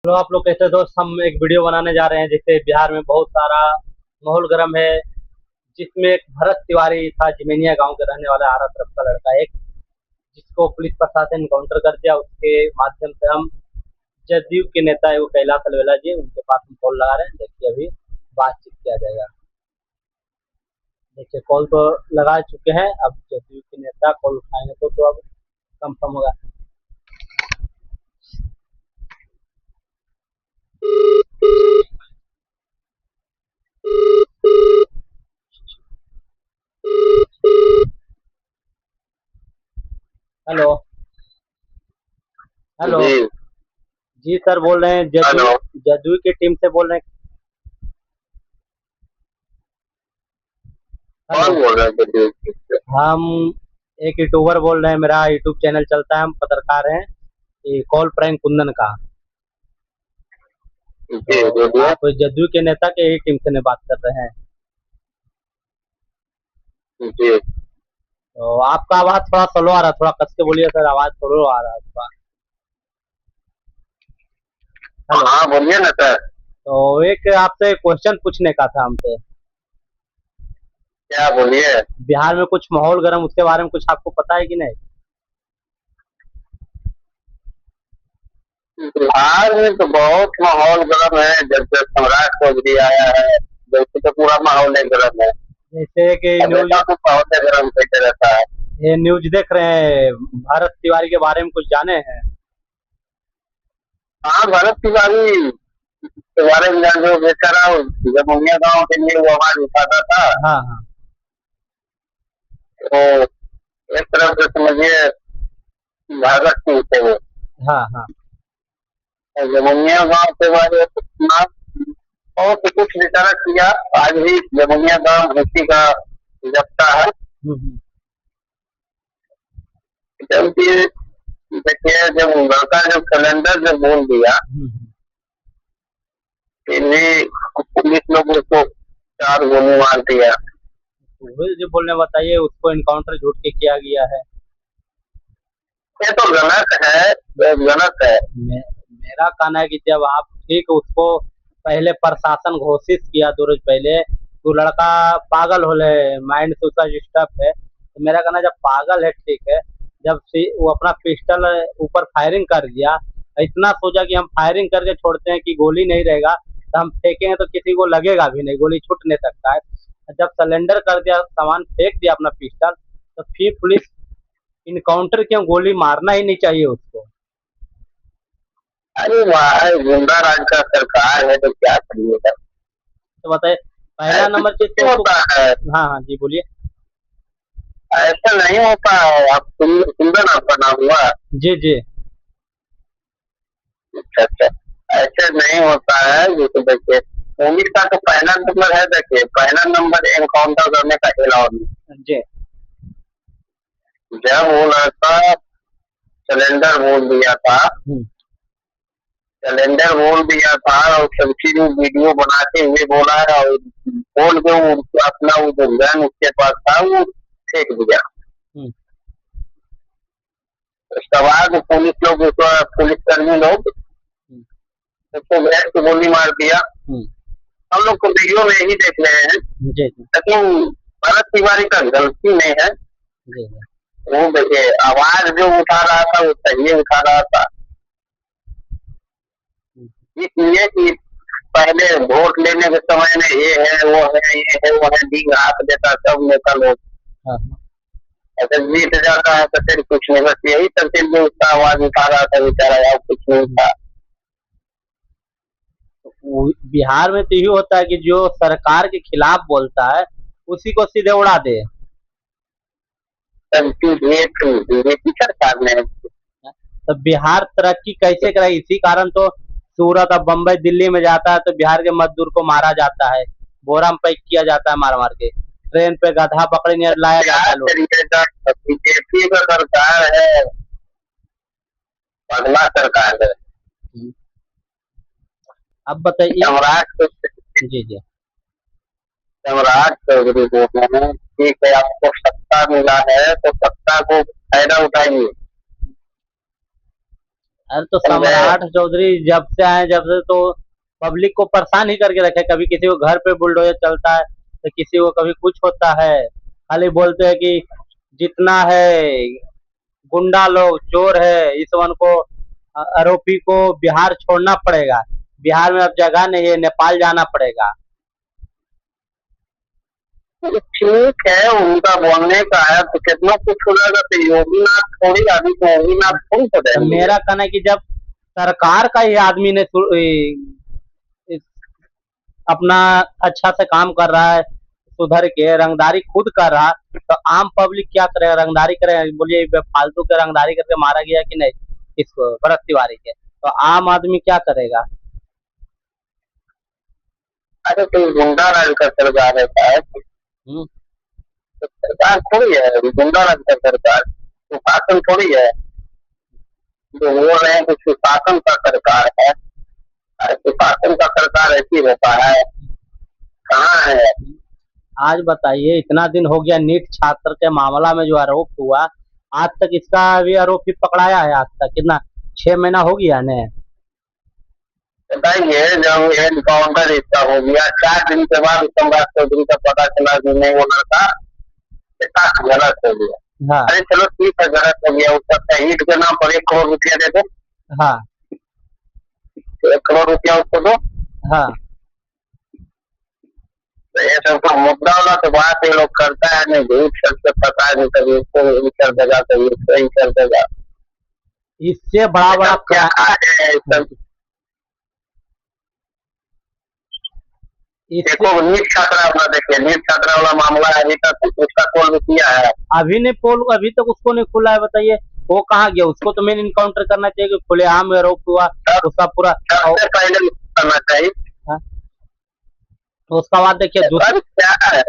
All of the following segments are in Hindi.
हेलो आप लोग कैसे दोस्त। हम एक वीडियो बनाने जा रहे हैं जिससे बिहार में बहुत सारा माहौल गर्म है। जिसमें एक भरत तिवारी था, जिमेनिया गांव के रहने वाला आरा तरफ का लड़का एक, जिसको पुलिस प्रशासन इनकाउंटर कर दिया। उसके माध्यम से हम जदयू के नेता है वो कैलाश अलवेला जी, उनके पास हम कॉल लगा रहे हैं। देखिए अभी बातचीत किया जाएगा। देखिए कॉल तो लगा चुके हैं, अब जदयू के नेता कॉल उठाएंगे तो अब कंफर्म होगा। हेलो। हेलो। जी। जी सर, बोल रहे हैं जदयू, हेलो। जदयू की टीम से बोल रहे हैं। हेलो। कौन बोल रहे हैं जदयू से? हम एक यूट्यूबर बोल रहे हैं, मेरा यूट्यूब चैनल चलता है, हम पत्रकार हैं। ये कॉल प्रैंक कुंदन का। तो जी बोलिए। आप जदयू के नेता के ही टीम से बात कर रहे हैं। जी। तो आपका आवाज थोड़ा स्लो आ रहा है, थोड़ा कस के बोलिए सर, आवाज स्लो आ रहा है आपका। हेलो। हाँ बोलिए ना सर। तो एक आपसे क्वेश्चन पूछने का था हमसे। क्या बोलिए। बिहार में कुछ माहौल गर्म, उसके बारे में कुछ आपको पता है कि नहीं? बिहार में तो बहुत माहौल गर्म है। जब से सम्राट चौधरी आया है वैसे तो पूरा माहौल ही गर्म है। जैसे कि न्यूज, हमेशा तो माहौल ही गर्म कैसे रहता है। ये न्यूज देख रहे हैं, भारत तिवारी के बारे में कुछ जाने हैं? हाँ भरत तिवारी के बारे में जान जो बेचारा जमुनिया गांव के लिए वो आवाज उठाता था। हाँ हाँ। तो एक तरफ से समझिए भगत सिंह थे वो। हाँ हाँ। जमुनिया गांव के बारे में और तो कुछ बेचारा किया। आज भी जमुनिया गांव उसी का जगता है। हम्म। क्योंकि देखिए जब लड़का जब कैलेंडर जब बोल दिया हम्म। फिर भी पुलिस लोग उसको चार गोली मार दिया। वही जो बोलने बताइए, उसको इनकाउंटर झूठ के किया गया है। ये तो गलत है। ये गलत है। मेरा कहना है कि जब आप ठीक उसको पहले प्रशासन घोषित किया 2 रोज पहले, तो लड़का पागल होले, माइंड से उसका डिस्टर्ब है। तो मेरा कहना है, जब पागल है ठीक है, जब से वो अपना पिस्टल ऊपर फायरिंग कर दिया, इतना सोचा कि हम फायरिंग करके छोड़ते हैं कि गोली नहीं रहेगा, तो हम फेंकेंगे तो किसी को लगेगा भी नहीं, गोली छूट नहीं सकता है। जब सलेंडर कर दिया, सामान फेंक दिया अपना पिस्टल, तो फिर पुलिस इनकाउंटर क्यों, गोली मारना ही नहीं चाहिए उसको। अरे वाह गुंडा राज का सरकार है तो क्या करिएगा। तो बताइए, पहला ऐसे नंबर चीज कुछ तो उसको। होता है। हाँ हाँ जी बोलिए। ऐसा नहीं होता है। आप कुंदन आपका नाम हुआ। जी जी। अच्छा अच्छा। ऐसे नहीं होता है जैसे देखिए पुलिस का तो पहला नंबर है। देखिए पहला नंबर एनकाउंटर करने का अलाउ नहीं। जी। जब वो लड़का सिलेंडर बोल दिया था, हम्म। सिलेंडर बोल दिया था और कंटिन्यू वीडियो बनाते हुए बोला है और बोल के वो अपना वो जो गन उसके पास था वो फेंक दिया। हम्म। उसके बाद पुलिस लोग पुलिसकर्मी लोग हम्म। उसको गैस से गोली मार दिया। हम्म। हम लोग को वीडियो में ही देख रहे हैं। जी जी। लेकिन भरत तिवारी का गलती नहीं है। जी जी। वो देखिए आवाज जो उठा रहा था वो सही उठा रहा था। हम्म। इसलिए कि पहले वोट लेने के समय में ये है वो है ये है वो है डी हाथ देता सब नेता लोग। हाँ हाँ। अगर जीत जाता है तो फिर कुछ नहीं, बस यही सब फिर भी उसका आवाज उठा रहा था बेचारा और कुछ नहीं हम्म। था। बिहार में तो यही होता है कि जो सरकार के खिलाफ बोलता है उसी को सीधे उड़ा दे। तब बीजेपी सरकार ने। तो बिहार तरक्की कैसे करे, इसी कारण तो सूरत अब बम्बई दिल्ली में जाता है तो बिहार के मजदूर को मारा जाता है, बोरा में पैक किया जाता है, मार मार के ट्रेन पे गधा पकड़े नहीं लाया क्या जाता है लोग। करिएगा। बीजेपी का सरकार है, बदला सरकार है। अब बताइए। सम्राट जी जी। सम्राट चौधरी बोल रहे हैं ठीक है आपको सत्ता मिला है तो सत्ता को फायदा उठाइए। अरे तो समझे। सम्राट चौधरी जब से आए, जब से तो पब्लिक को परेशान ही करके रखे। कभी किसी को घर पे बुलडोजर चलता है, तो किसी को कभी कुछ होता है। खाली बोलते हैं कि जितना है गुंडा लोग चोर है, इस वन को आरोपी को बिहार छोड़ना पड़ेगा। बिहार में अब जगह नहीं है, नेपाल जाना पड़ेगा। ठीक है, उनका बोलने का है तो कितना कुछ हो जाएगा। तो योगीनाथ थोड़ी, अभी तो योगीनाथ थोड़ी हो तो जाएंगे। मेरा कहना है कि जब सरकार का ही आदमी ने अपना अच्छा से काम कर रहा है, सुधर के रंगदारी खुद कर रहा, तो आम पब्लिक क्या करेगा? रंगदारी करेगा? बोलिए फालतू के रंगदारी करके मारा गया कि नहीं इसको, भरत तिवारी के, तो आम आदमी क्या करेगा? अरे तो गुंडा राज का सरकार रहता है, तो हम्म। सरकार थोड़ी है गुंडा राज का सरकार, सुशासन थोड़ी है। जो बोल रहे हैं कि सुशासन का सरकार है, अरे सुशासन का सरकार ऐसी रहता है, कहाँ है। आज बताइए, इतना दिन हो गया नीट छात्र के मामला में जो आरोप हुआ, आज तक इसका भी आरोपी पकड़ाया है? आज तक कितना, 6 महीना हो गया ने? बताइए, जब एनकाउंटर इसका हो गया 4 दिन के बाद सम्राट चौधरी का पता चला कि नहीं, वो लड़का कितना गलत हो गया। हाँ। अरे चलो ठीक है, गलत हो गया, उसका शहीद के नाम पर 1 करोड़ रुपया दे दो। हाँ। 1 करोड़ रुपया उसको दो। हाँ। तो ये सब तो मुद्दा वाला तो बात ये लोग करता है, नहीं झूठ सच से पता है, कभी उसको ही कर देगा, कभी उसको ही कर देगा। इससे बड़ा बड़ा क्या है ये सब। इससे देखो नीट छात्रा वाला, देखिए नीट छात्रा वाला मामला है, अभी तक उसका कॉल किया है। अभी नहीं पोल, अभी तक उसको नहीं खुला है। बताइए वो कहाँ गया? उसको तो मेन इनकाउंटर करना चाहिए कि खुलेआम आरोप हुआ उसका पूरा। सबसे पहले करना चाहिए। हाँ, तो उसका बाद देखिए सर क्या है,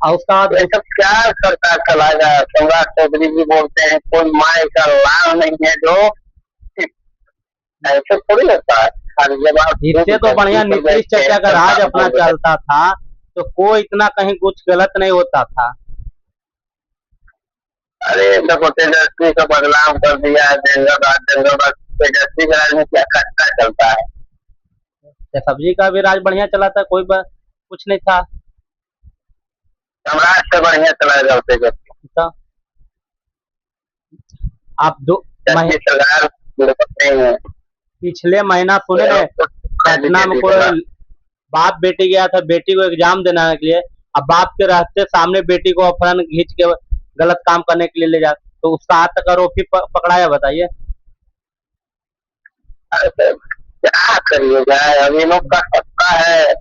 और उसका बाद ये सब क्या सरकार चलाएगा। सम्राट चौधरी जी बोलते हैं कोई माँ का लाल नहीं है, जो ऐसे थोड़ी होता है। हर जवाब इससे तो बढ़िया नीतीश चाचा का राज अपना चलता था, तो कोई इतना कहीं कुछ गलत नहीं होता था। अरे देखो तेजस्वी का बदलाव कर दिया है, जंगलराज तेजस्वी के राज में क्या खट्टा चलता है। सब्जी का भी राज बढ़िया चला था, कोई कुछ नहीं था। सम्राट से बढ़िया चला जाओ तेजस्वी। तो आप सरकार नहीं है। पिछले महीना सुने ने, पटना में कोई बाप बेटी गया था बेटी को एग्जाम देने के लिए, अब बाप के रहते सामने बेटी को अपहरण खींच के गलत काम करने के लिए ले जा, तो उसका आज तक आरोपी पकड़ाया? बताइए। क्या करिएगा, अभी लोग का सबका है।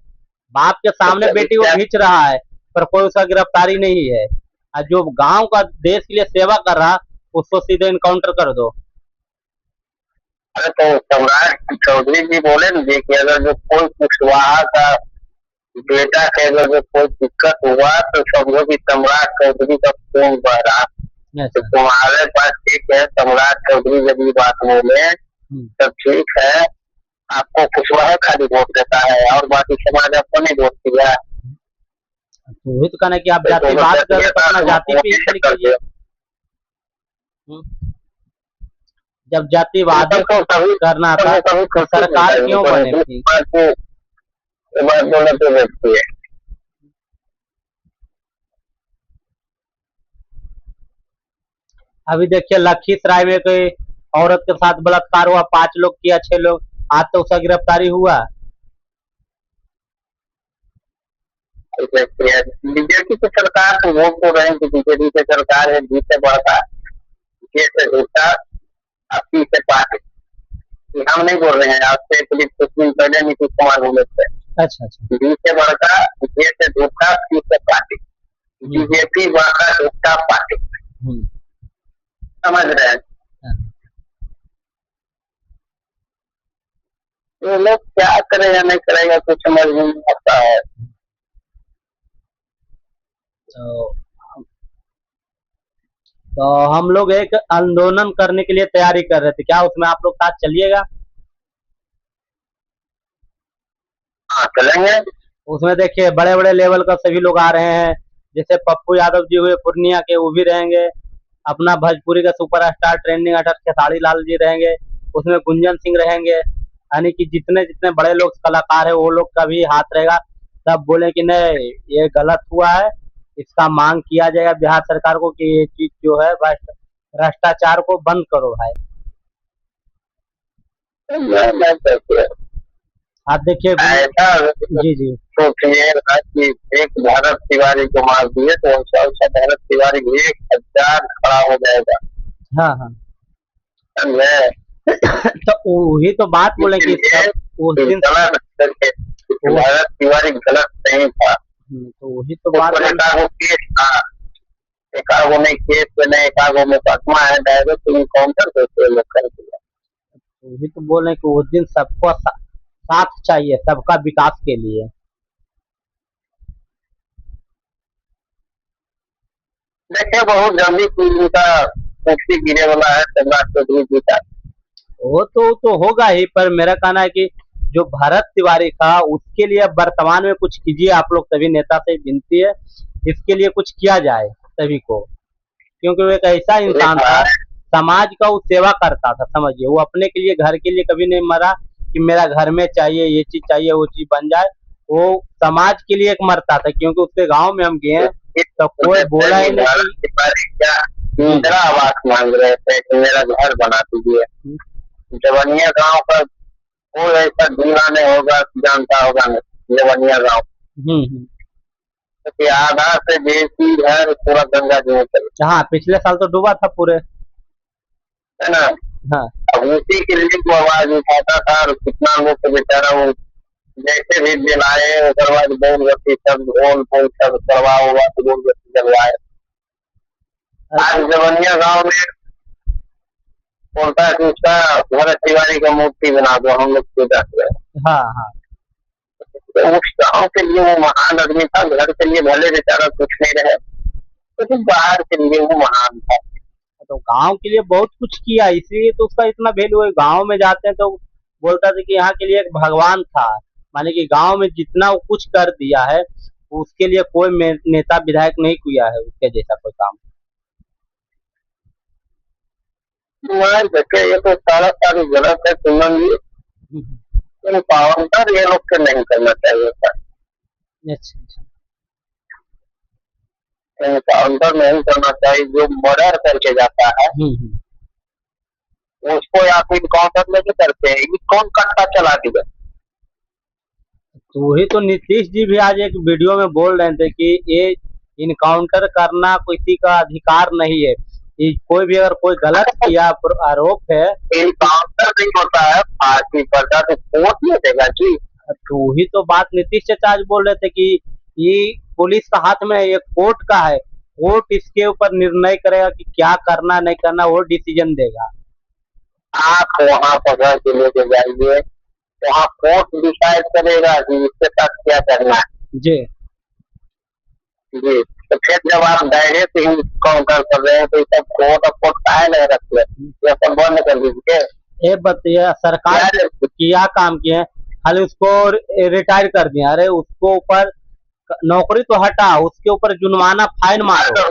बाप के सामने बेटी को खींच रहा है, पर कोई उसका गिरफ्तारी नहीं है। और जो गांव का देश के लिए सेवा कर रहा, उसको सीधे इनकाउंटर कर दो। अरे तो सम्राट चौधरी जी बोले ना जी कि अगर जो कोई कुशवाहा का बेटा के अगर जो कोई दिक्कत हुआ तो समझो कि सम्राट चौधरी का खून बह रहा। तो तुम्हारे पास ठीक है, सम्राट चौधरी जब ये बात बोले तब ठीक है, आपको कुशवाहा खाली वोट देता है और बाकी समाज आपको नहीं वोट दिया। तो वही तो कहना कि आप जातिवाद कर रहे, अपना जाति पे ही कीजिए। जब जातिवाद करना था तो सरकार क्यों बने थी? अभी देखिए लखीसराय में कोई औरत के साथ बलात्कार हुआ, 5 लोग किया, 6 लोग, आज तो उसका गिरफ्तारी हुआ। बीजेपी की सरकार तो वोट तो रहे कि बीजेपी की सरकार है, जीते बढ़ता ये से झूठा अपनी से पार्टी। हम नहीं बोल रहे हैं, आपसे कुछ दिन पहले नीतीश कुमार बोले थे। अच्छा अच्छा। बी से बढ़ता ये से झूठा सी से पार्टी, बीजेपी बढ़ता झूठा पार्टी। समझ रहे हैं? ये लोग क्या करेगा नहीं करेगा कुछ समझ नहीं आता है। तो हम लोग एक आंदोलन करने के लिए तैयारी कर रहे थे, क्या उसमें आप लोग साथ चलिएगा? हाँ चलेंगे। उसमें देखिए बड़े बड़े लेवल का सभी लोग आ रहे हैं, जैसे पप्पू यादव जी हुए पूर्णिया के, वो भी रहेंगे। अपना भोजपुरी का superstar trending artist Khesari Lal ji रहेंगे, उसमें गुंजन सिंह रहेंगे, यानी कि जितने जितने बड़े लोग कलाकार है वो लोग का भी हाथ रहेगा। सब बोले कि नहीं ये गलत हुआ है, इसका मांग किया जाएगा बिहार सरकार को कि ये चीज जो है भ्रष्टाचार को बंद करो भाई। मैं कहते हैं आप देखिए ऐसा जी जी। सोचिए ना कि एक भारत तिवारी को मार दिए तो वैसा भारत तिवारी भी 1,000 खड़ा हो जाएगा। हाँ हाँ। समझे? तो वही तो बात बोले कि इसलिए सब उस दिन गलत करके वो भारत तिवारी गलत नहीं था। तो वही तो उस बात पर बोल एकागो केस था, एकागो में केस में एकागो मुकदमा है, डायरेक्ट इनकाउंटर करते लोग कर दिया। वही तो बोल रहे हैं कि उस दिन सबको साथ चाहिए सबका विकास के लिए। देखिए बहुत जल्दी उनका कुर्सी गिरे वाला है सम्राट चौधरी जी का। वो तो होगा ही, पर मेरा कहना है कि जो भरत तिवारी था उसके लिए अब वर्तमान में कुछ कीजिए आप लोग, सभी नेता से विनती है इसके लिए कुछ किया जाए सभी को, क्योंकि वो एक ऐसा इंसान था समाज का वो सेवा करता था, समझिए वो अपने के लिए घर के लिए कभी नहीं मरा कि मेरा घर में चाहिए ये चीज चाहिए वो चीज बन जाए। वो समाज के लिए एक मरता था, क्योंकि उसके गांव में हम गए हैं तो कोई बोला ही नहीं भारत कि तिवारी क्या जी इंदिरा आवास मांग रहे थे कि मेरा घर बना दीजिए। जवनिया गांव का कोई ऐसा दूल्हा नहीं होगा जानता होगा नहीं जवनिया गांव हम्म। क्योंकि आधा से बेसी घर पूरा गंगा जी में चले, हाँ पिछले साल तो डूबा था पूरे। है ना? हाँ अब उसी के लिए वो आवाज उठाता था और कितना लोग तो बेचारा वो जैसे भी जलाए उसके बाद बोल गति सब ढोल फोल सब करवा हुआ तो बोल गति जलवाए। आज जवनिया गांव में बोलता है कि उसका भरत तिवारी का मूर्ति बना दो, हम लोग पूजा करें। हाँ हाँ। तो उस गाँव के लिए वो महान आदमी था, घर के लिए भले बेचारा कुछ नहीं रहे लेकिन बाहर के लिए वो महान था। तो गांव के लिए बहुत कुछ किया इसलिए तो उसका इतना वैल्यू है। गांव में जाते हैं तो बोलता था कि यहाँ के लिए एक भगवान था, माने कि गांव में जितना वो कुछ कर दिया है उसके लिए कोई नेता विधायक नहीं किया है उसके जैसा कोई काम। मैं देखे ये तो सारा सारी गलत है सुमन जी, काउंटर ये लोग के नहीं करना चाहिए था। अच्छा अच्छा। काउंटर नहीं करना चाहिए, जो मर्डर करके जाता है हम्म। उसको या फिर काउंटर लेके करते हैं, ये कौन कट्टा चला दिया। तो वही तो नीतीश जी भी आज एक वीडियो में बोल रहे थे कि ये इनकाउंटर करना किसी का अधिकार नहीं है, कि कोई भी अगर कोई गलत किया आरोप है। इनकाउंटर नहीं होता है, फांसी पर्दा तो कोर्ट में देगा जी। तो वही तो बात नीतीश चाचा आज बोल रहे थे कि ये पुलिस का हाथ में है, ये कोर्ट का है, कोर्ट इसके ऊपर निर्णय करेगा कि क्या करना नहीं करना, वो डिसीजन देगा। आप वहाँ पकड़ के लेके जाइए, वहाँ कोर्ट डिसाइड करेगा कि इसके साथ क्या करना है जी जी। तो फिर जब आप डायरेक्ट ही काउंटर कर रहे हैं तो सब कोर्ट और कोर्ट काहे नहीं रखते, ये सब बंद कर दीजिए। ये बताइए सरकार क्या काम किए हैं, खाली उसको रिटायर कर दिया, अरे उसको ऊपर नौकरी तो हटा उसके ऊपर जुर्माना फाइन मारो।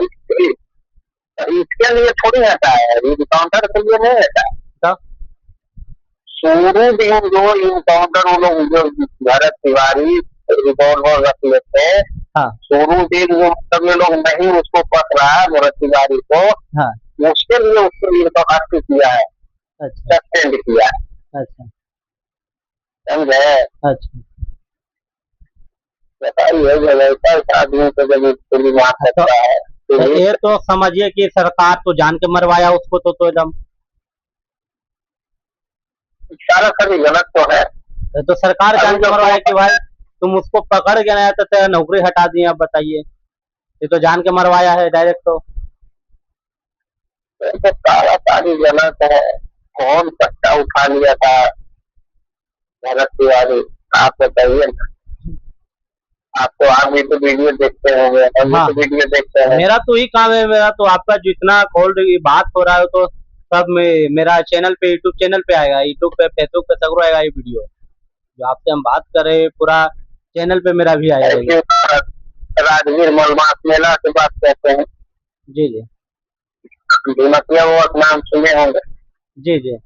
इसके लिए थोड़ी हटा है, इनकाउंटर के लिए नहीं हटा है। तब शुरू दिन जो इनकाउंटर वो लोग जो भरत तिवारी रिवॉल्वर रख लेते हैं, हाँ शुरू दिन जो मतलब ये लोग नहीं उसको पकड़ा है भरत तिवारी को, हाँ। उसके लिए उसको इनकाउंटर किया है, अच्छा सस्पेंड किया है। अच्छा समझे? अच्छा। बताइए जब ऐसा आदमी को जब पुलिस मार तो सकता है तो ये तो समझिए कि सरकार तो जान के मरवाया उसको, तो एकदम सारा सभी गलत तो है। तो सरकार जान के मरवाया कि भाई तुम उसको पकड़ के ना तो तेरा नौकरी हटा दिए। अब बताइए, ये तो जान के मरवाया है डायरेक्ट तो। तो सारा सारी गलत है। कौन पट्टा उठा लिया था भरत तिवारी, आप बताइए ना। आपको आप भी तो वीडियो देखते होंगे, हम भी हाँ तो वीडियो देखते हैं। मेरा तो ही काम है, मेरा तो आपका जितना कॉल बात हो रहा है तो सब मेरा चैनल पे यूट्यूब चैनल पे आएगा, यूट्यूब पे फेसबुक पे सगरो आएगा ये वीडियो, जो आपसे हम बात कर रहे हैं पूरा चैनल पे मेरा भी आएगा ये। राजगीर मलमास मेला की बात कहते हैं, जी जी भीमतिया वो नाम सुने होंगे। जी जी।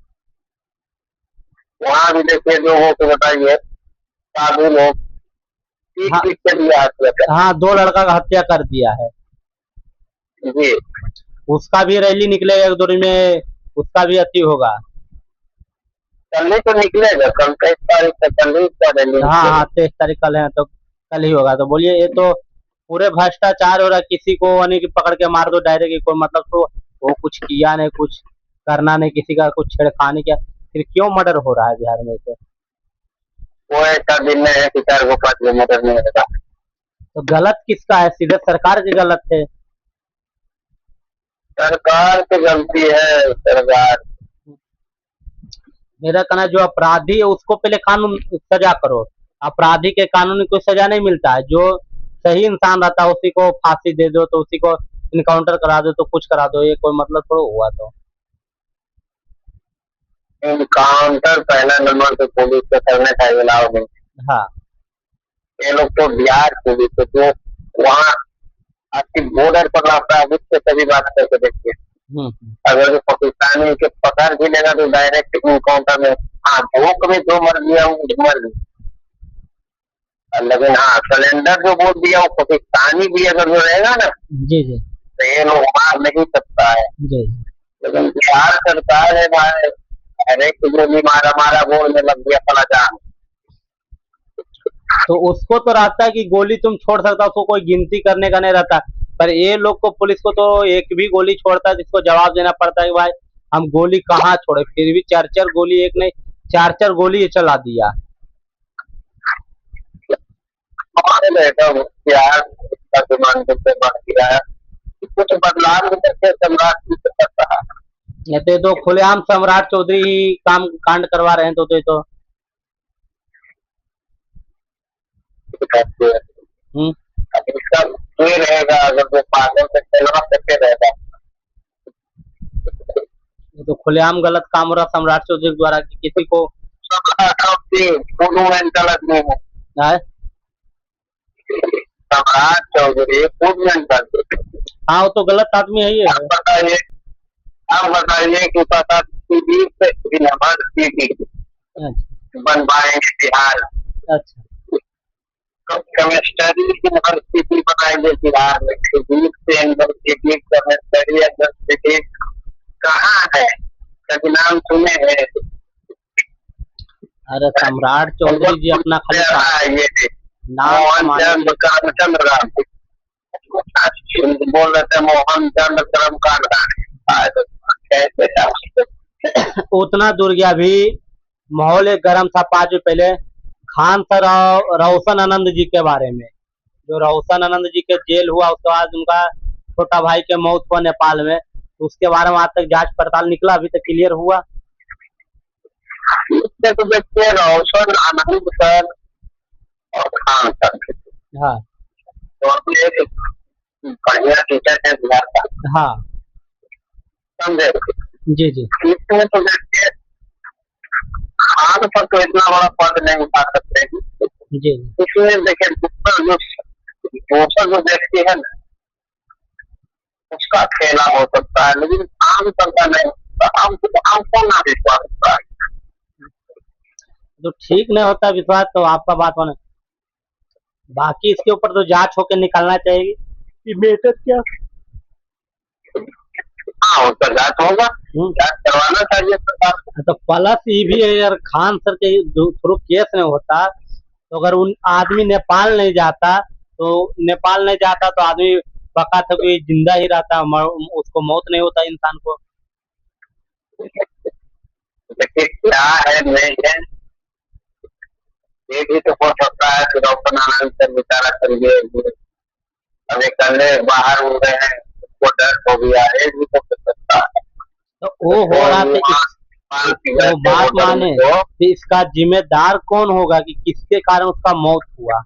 वहाँ भी देखिए लोगों को बताइए, साधु लोग पीट हाँ पीट के दिया हत्या कर। हाँ, 2 लड़का का हत्या कर दिया है। जी, उसका भी रैली निकलेगा एक 2 दिन में, उसका भी अति होगा। कल ही तो निकलेगा, कल 23 तारीख से कल ही इसका रैली हाँ हाँ, निकलेगा। 23 तारीख कल है तो कल ही होगा। तो बोलिए, ये तो पूरे भ्रष्टाचार हो रहा है। किसी को यानी कि पकड़ के मार दो डायरेक्ट, कोई मतलब तो वो कुछ किया नहीं, कुछ करना नहीं, किसी का कुछ छेड़खानी किया, फिर क्यों मर्डर हो रहा है बिहार में से? वो ऐसा दिन में है कि 4 को 5 को मदद नहीं होगा। तो गलत किसका है? सीधे सरकार की गलत है। सरकार की गलती है, सरकार। मेरा कहना है, जो अपराधी है उसको पहले कानून सजा करो। अपराधी के कानूनी कोई सजा नहीं मिलता है। जो सही इंसान रहता है उसी को फांसी दे दो, तो उसी को इनकाउंटर करा दो, तो कुछ करा दो, ये कोई मतलब थोड़ा हुआ तो। इनकाउंटर पहला नंबर तो पुलिस को करना चाहिए, लाओ नहीं। हाँ। ये लोग तो बिहार पुलिस है, जो वहाँ आपकी बॉर्डर पर रहता है, उससे सभी बात करके देखिए। हम्म। अगर जो पाकिस्तानी के पकड़ भी लेगा तो डायरेक्ट इनकाउंटर में, हाँ धोख में जो मर गया वो मर गया। लेकिन हाँ, सिलेंडर जो बोल दिया वो पाकिस्तानी भी अगर जो रहेगा ना, जी जी तो ये लोग मार नहीं सकता है। जी। लेकिन बिहार सरकार है भाई, हर एक गोली मारा मारा बोलने लग गया फला जान। तो उसको तो रहता है कि गोली तुम छोड़ सकता, उसको कोई गिनती करने का नहीं रहता। पर ये लोग को, पुलिस को तो एक भी गोली छोड़ता है जिसको जवाब देना पड़ता है कि भाई हम गोली कहाँ छोड़े, फिर भी 4 4 गोली, एक नहीं 4 4 गोली ये चला दिया। हमारे बेटा बिहार का डिमांड से बढ़ गया है, कुछ बदलाव भी करके सम्राट जी से करता है। नहीं तो ये तो खुलेआम सम्राट चौधरी ही काम कांड करवा रहे हैं। तो ये तो हम्म, अब इसका ये रहेगा, अगर जो पागल से खेलना करके रहेगा। ये तो खुलेआम गलत काम हो रहा सम्राट चौधरी द्वारा कि किसी को मोनूमेंटल आदमी है है। सम्राट चौधरी, मोनूमेंटल। हाँ, वो तो गलत आदमी है, ये आप है। बताइए, आप बताइए कि पता टीवी से नंबर टीवी अच्छा बनवाएंगे बिहार, अच्छा। केमिस्ट्री यूनिवर्सिटी बनाएंगे बिहार में, फिजिक्स से यूनिवर्सिटी, केमिस्ट्री यूनिवर्सिटी कहाँ है? कभी नाम सुने हैं? अरे सम्राट चौधरी जी अपना खाली ये नाम मोहन कमाने के चंद्र लिए। करमचंद गांधी बोल रहे थे, मोहन चंद्र करमकांड गांधी। कैसे उतना दूर गया भी, माहौल एक गर्म था 5 बजे पहले। खान सर और रोशन आनंद जी के बारे में, जो रोशन आनंद जी के जेल हुआ, उसके बाद उनका छोटा भाई के मौत हुआ नेपाल में, तो उसके बारे में आज तक जांच पड़ताल निकला, अभी तक क्लियर हुआ? इससे तो देखिए रोशन आनंद सर और खान सर हाँ तो एक बढ़िया टीचर है बिहार का, हाँ। समझे। जी जी इसमें तो देखिए खान सर तो इतना बड़ा पद नहीं उठा सकते हैं। जी जी। इसमें देखिए दूसरा जो व्यक्ति है ना, उसका खेला हो सकता है, लेकिन आम सर का नहीं। आम कौन ना विश्वास होता है। तो ठीक नहीं होता विश्वास तो आपका बात होना, बाकी इसके ऊपर तो जांच होकर निकलना चाहिए कि मेथड क्या। हाँ, उसका जांच होगा, हम्म। जांच करवाना चाहिए सरकार को। तो प्लस ये भी है, अगर खान सर के थ्रू केस नहीं होता, तो अगर उन आदमी नेपाल नहीं जाता, तो आदमी बका था कोई जिंदा ही रहता, उसको मौत नहीं होता इंसान को। देखिए क्या है नहीं है, ये भी तो हो सकता है कि डॉक्टर आनंद सर बेचारा कर गए, अभी कल बाहर हो गए हैं, उसको डर हो गया, ये भी तो हो सकता है। तो वो हो रहा था वो बात माने, कि इसका जिम्मेदार कौन होगा कि किसके कारण उसका मौत हुआ?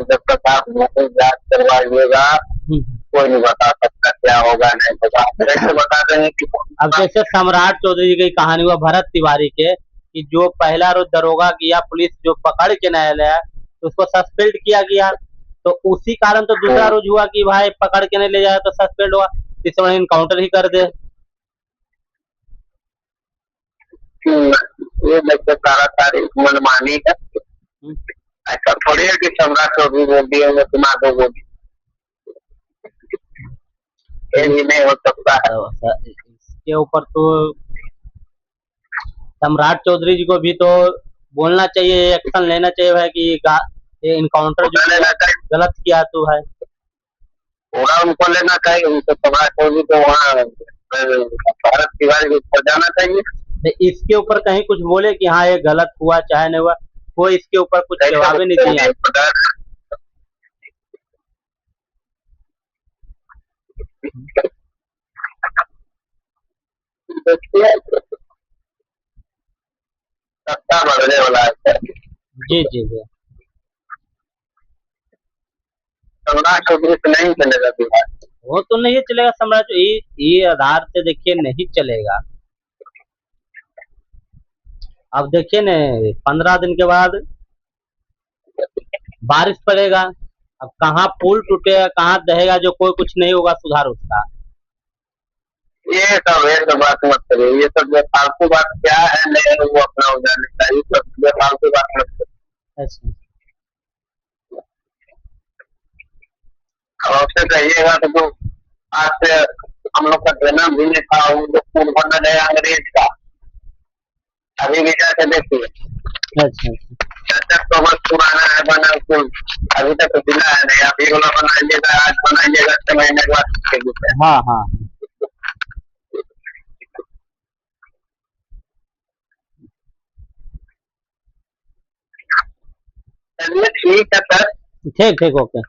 जब तक आप नहीं जांच करवाइएगा कोई नहीं बता सकता क्या होगा, नहीं बता कैसे बता देंगे कि। अब जैसे सम्राट चौधरी जी की कहानी हुआ भरत तिवारी के, कि जो पहला रोज दरोगा किया, पुलिस जो पकड़ के न्यायालय आया, तो उसको सस्पेंड किया गया। तो उसी कारण तो दूसरा रोज हुआ कि भाई पकड़ के नहीं ले जाए तो सस्पेंड हुआ। इससे बड़ा इनकाउंटर ही कर दे। ये देखो सारा सारी मनमानी है। हम्म, ऐसा थोड़ी है कि सम्राट चौधरी बोल दिए होंगे तुम्हारे बोल दिए, ये इस, भी नहीं हो सकता है। इसके ऊपर तो सम्राट चौधरी जी को भी तो बोलना चाहिए, एक्शन लेना चाहिए भाई कि ये इनकाउंटर जो उठा किया लेना चाहिए, गलत किया तो है। पूरा उनको लेना चाहिए, उनको सम्राट चौधरी को वहाँ भारत तिवारी को ऊपर जाना चाहिए। तो इसके ऊपर कहीं कुछ बोले कि हाँ ये गलत हुआ चाहे नहीं हुआ, कोई इसके ऊपर कुछ कैसे जवाब ही नहीं दिया। बोलेंगे पता देखिए सत्ता बढ़ने वाला है। जी जी जी। सम्राट चौधरी से नहीं चलेगा बिहार। वो तो नहीं चलेगा सम्राट, ये आधार से देखिए नहीं चलेगा। अब देखिए न, 15 दिन के बाद बारिश पड़ेगा। अब कहाँ पुल टूटेगा कहाँ दहेगा, जो कोई कुछ नहीं होगा सुधार उसका। ये सब है तो बात मत करिए, ये सब जो फालतू बात क्या है नहीं है, वो अपना हो जाने चाहिए, सब जो फालतू बात मत करिए। अच्छा। अब आपसे कहिएगा तो आज से हम लोग का जन्म भी नहीं था, वो जो पुल बना है अंग्रेज का, अभी भी जाके देखिए अच्छा। 50 वर्ष पुराना है बना पुल, अभी तक तो मिला है नहीं। आप ये वाला बनाइएगा आज, बनाइएगा 6 महीने के बाद ठीक है। हाँ हाँ। चलिए ठीक है सर। ठीक ठीक, ओके।